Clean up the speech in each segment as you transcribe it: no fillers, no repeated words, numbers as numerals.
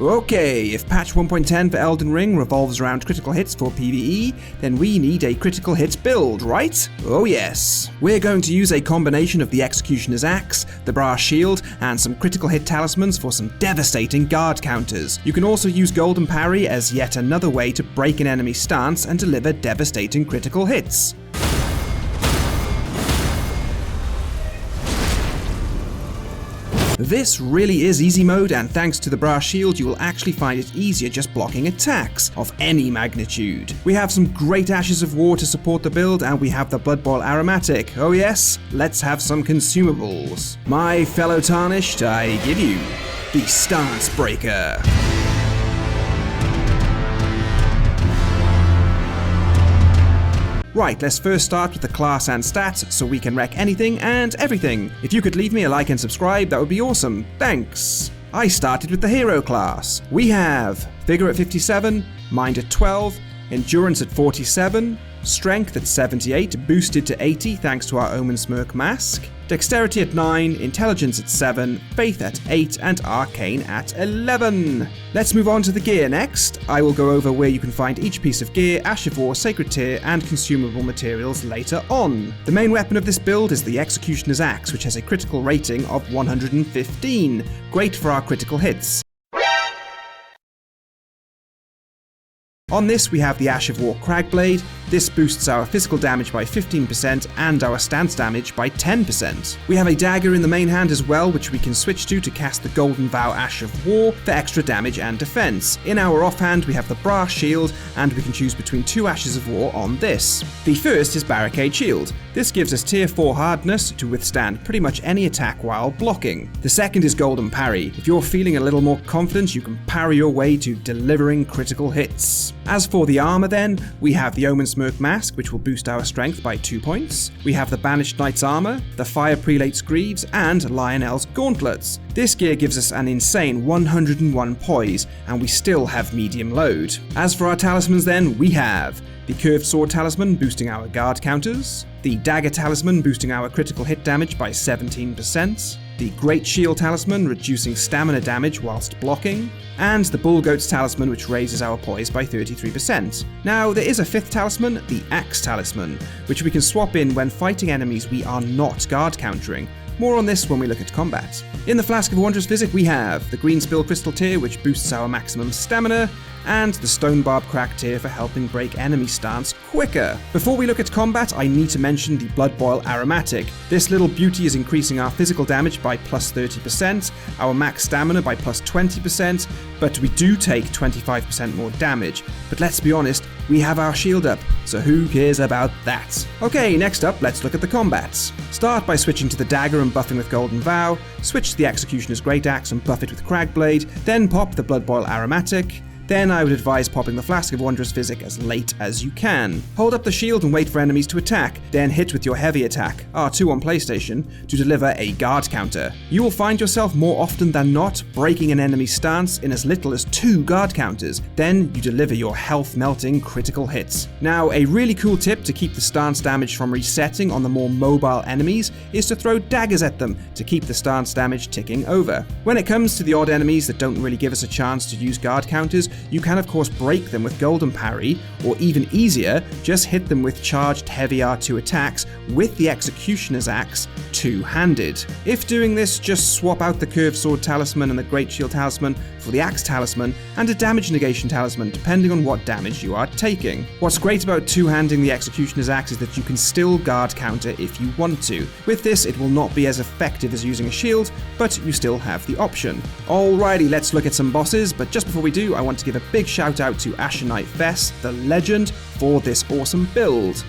Okay, if patch 1.10 for Elden Ring revolves around critical hits for PvE, then we need a critical hits build, right? Oh yes. We're going to use a combination of the Executioner's Axe, the Brass Shield, and some critical hit talismans for some devastating guard counters. You can also use Golden Parry as yet another way to break an enemy stance and deliver devastating critical hits. This really is easy mode, and thanks to the Brass Shield you will actually find it easier just blocking attacks of any magnitude. We have some great Ashes of War to support the build, and we have the Bloodboil Aromatic. Oh yes, let's have some consumables. My fellow Tarnished, I give you the Stance Breaker. Right, let's first start with the class and stats so we can wreck anything and everything. If you could leave me a like and subscribe, that would be awesome. Thanks. I started with the hero class. We have Vigor at 57, Mind at 12, Endurance at 47, Strength at 78, boosted to 80 thanks to our Omensmirk Mask, Dexterity at 9, Intelligence at 7, Faith at 8, and Arcane at 11. Let's move on to the gear next. I will go over where you can find each piece of gear, Ash of War, Sacred Tier, and consumable materials later on. The main weapon of this build is the Executioner's Axe, which has a critical rating of 115. Great for our critical hits. On this we have the Ash of War Cragblade. This boosts our physical damage by 15% and our stance damage by 10%. We have a dagger in the main hand as well, which we can switch to cast the Golden Vow Ash of War for extra damage and defense. In our offhand we have the Brass Shield, and we can choose between two Ashes of War on this. The first is Barricade Shield. This gives us tier 4 hardness to withstand pretty much any attack while blocking. The second is Golden Parry. If you're feeling a little more confident, you can parry your way to delivering critical hits. As for the armor then, we have the Omensmirk Mask, which will boost our strength by 2 points. We have the Banished Knight's armor, the Fire Prelate's Greaves, and Lionel's Gauntlets. This gear gives us an insane 101 poise, and we still have medium load. As for our talismans then, we have the Curved Sword Talisman boosting our guard counters, the Dagger Talisman boosting our critical hit damage by 17%, the Greatshield Talisman reducing stamina damage whilst blocking, and the Bullgoat's Talisman, which raises our poise by 33%. Now, there is a fifth talisman, the Axe Talisman, which we can swap in when fighting enemies we are not guard countering. More on this when we look at combat. In the Flask of Wondrous Physick we have the Greenspill Crystal Tier, which boosts our maximum stamina, and the Stonebarb Cracked tier for helping break enemy stance quicker. Before we look at combat, I need to mention the Bloodboil Aromatic. This little beauty is increasing our physical damage by plus 30%, our max stamina by plus 20%, but we do take 25% more damage. But let's be honest, we have our shield up, so who cares about that? Okay, next up, let's look at the combats. Start by switching to the dagger and buffing with Golden Vow, switch to the Executioner's Greataxe and buff it with Cragblade, then pop the Bloodboil Aromatic. Then I would advise popping the Flask of Wondrous Physick as late as you can. Hold up the shield and wait for enemies to attack, then hit with your heavy attack, R2 on PlayStation, to deliver a guard counter. You will find yourself more often than not breaking an enemy's stance in as little as 2 guard counters, then you deliver your health melting critical hits. Now, a really cool tip to keep the stance damage from resetting on the more mobile enemies is to throw daggers at them to keep the stance damage ticking over. When it comes to the odd enemies that don't really give us a chance to use guard counters, you can of course break them with Golden Parry, or even easier, just hit them with charged heavy R2 attacks with the Executioner's Axe two-handed. If doing this, just swap out the Curved Sword Talisman and the Greatshield Talisman for the Axe Talisman and a Damage Negation Talisman, depending on what damage you are taking. What's great about two-handing the Executioner's Axe is that you can still guard counter if you want to. With this, it will not be as effective as using a shield, but you still have the option. Alrighty, let's look at some bosses, but just before we do, I want to give a big shout out to Ashen Knight Fess, the legend, for this awesome build.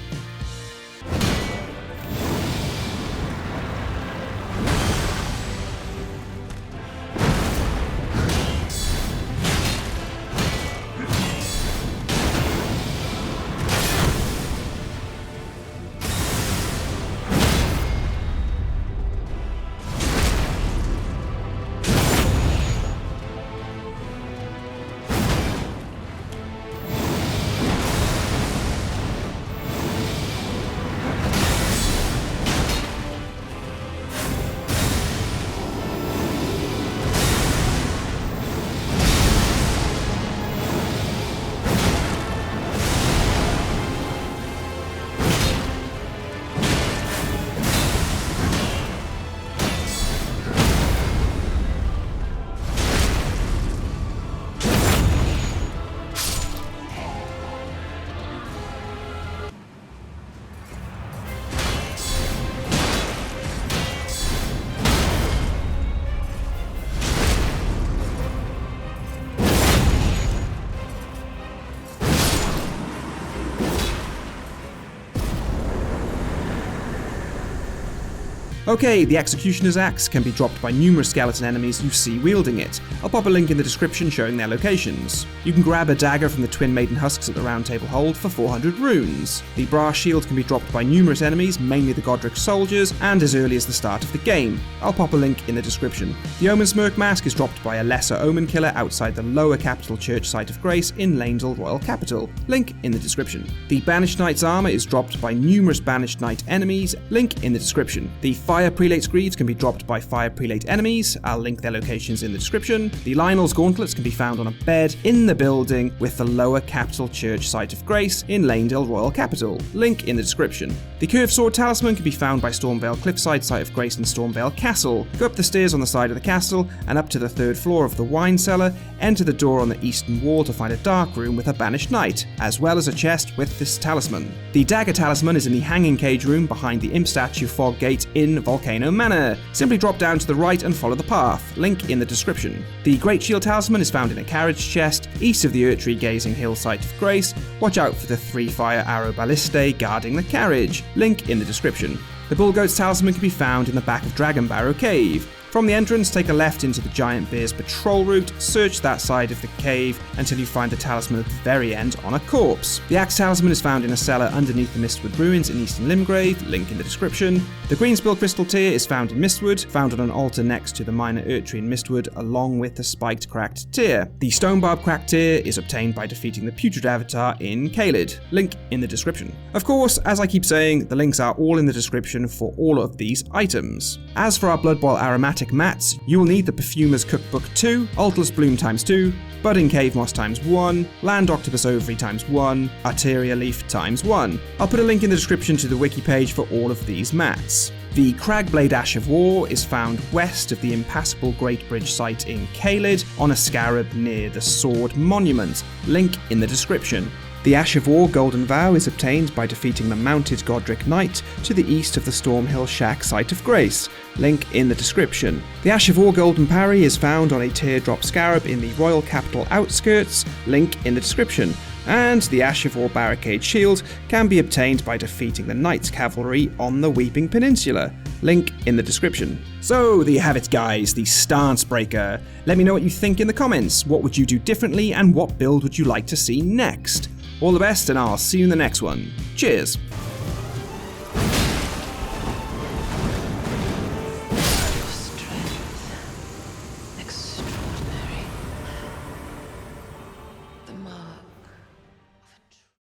Okay, the Executioner's Axe can be dropped by numerous skeleton enemies you see wielding it. I'll pop a link in the description showing their locations. You can grab a dagger from the Twin Maiden Husks at the Round Table Hold for 400 runes. The Brass Shield can be dropped by numerous enemies, mainly the Godric soldiers, and as early as the start of the game. I'll pop a link in the description. The Omensmirk Mask is dropped by a lesser Omen Killer outside the lower Capital Church Site of Grace in Leyndell Royal Capital. Link in the description. The Banished Knight's armor is dropped by numerous Banished Knight enemies. Link in the description. The Fire Prelate's Greaves can be dropped by Fire Prelate enemies. I'll link their locations in the description. The Lionel's Gauntlets can be found on a bed in the building with the lower Capital Church Site of Grace in Leyndell Royal Capital. Link in the description. The Curved Sword Talisman can be found by Stormvale Cliffside Site of Grace and Stormvale Castle. Go up the stairs on the side of the castle and up to the 3rd floor of the wine cellar. Enter the door on the eastern wall to find a dark room with a Banished Knight, as well as a chest with this talisman. The Dagger Talisman is in the Hanging Cage room behind the Imp Statue Fog Gate in Volcano Manor. Simply drop down to the right and follow the path. Link in the description. The Greatshield Talisman is found in a carriage chest east of the Erdtree Gazing Hill Site of Grace. Watch out for the 3 fire arrow ballistae guarding the carriage. Link in the description. The Bullgoat's Talisman can be found in the back of Dragon Barrow Cave. From the entrance, take a left into the Giant Bear's patrol route, search that side of the cave until you find the talisman at the very end on a corpse. The Axe Talisman is found in a cellar underneath the Mistwood Ruins in Eastern Limgrave, link in the description. The Greenspill Crystal Tear is found in Mistwood, found on an altar next to the Minor Erdtree in Mistwood, along with the Spiked Cracked Tear. The Stonebarb Cracked Tear is obtained by defeating the Putrid Avatar in Caelid, link in the description. Of course, as I keep saying, the links are all in the description for all of these items. As for our Bloodboil Aromatic mats, you will need the Perfumer's Cookbook 2, Altless Bloom ×2, Budding Cave Moss ×1, Land Octopus Ovary ×1, Arteria Leaf ×1. I'll put a link in the description to the wiki page for all of these mats. The Cragblade Ash of War is found west of the impassable Great Bridge site in Caelid on a scarab near the Sword Monument, link in the description. The Ash of War Golden Vow is obtained by defeating the Mounted Godric Knight to the east of the Stormhill Shack Site of Grace, link in the description. The Ash of War Golden Parry is found on a teardrop scarab in the Royal Capital outskirts, link in the description. And the Ash of War Barricade Shield can be obtained by defeating the Knights Cavalry on the Weeping Peninsula, link in the description. So there you have it guys, the Stance Breaker. Let me know what you think in the comments. What would you do differently and what build would you like to see next? All the best and I'll see you in the next one. Cheers!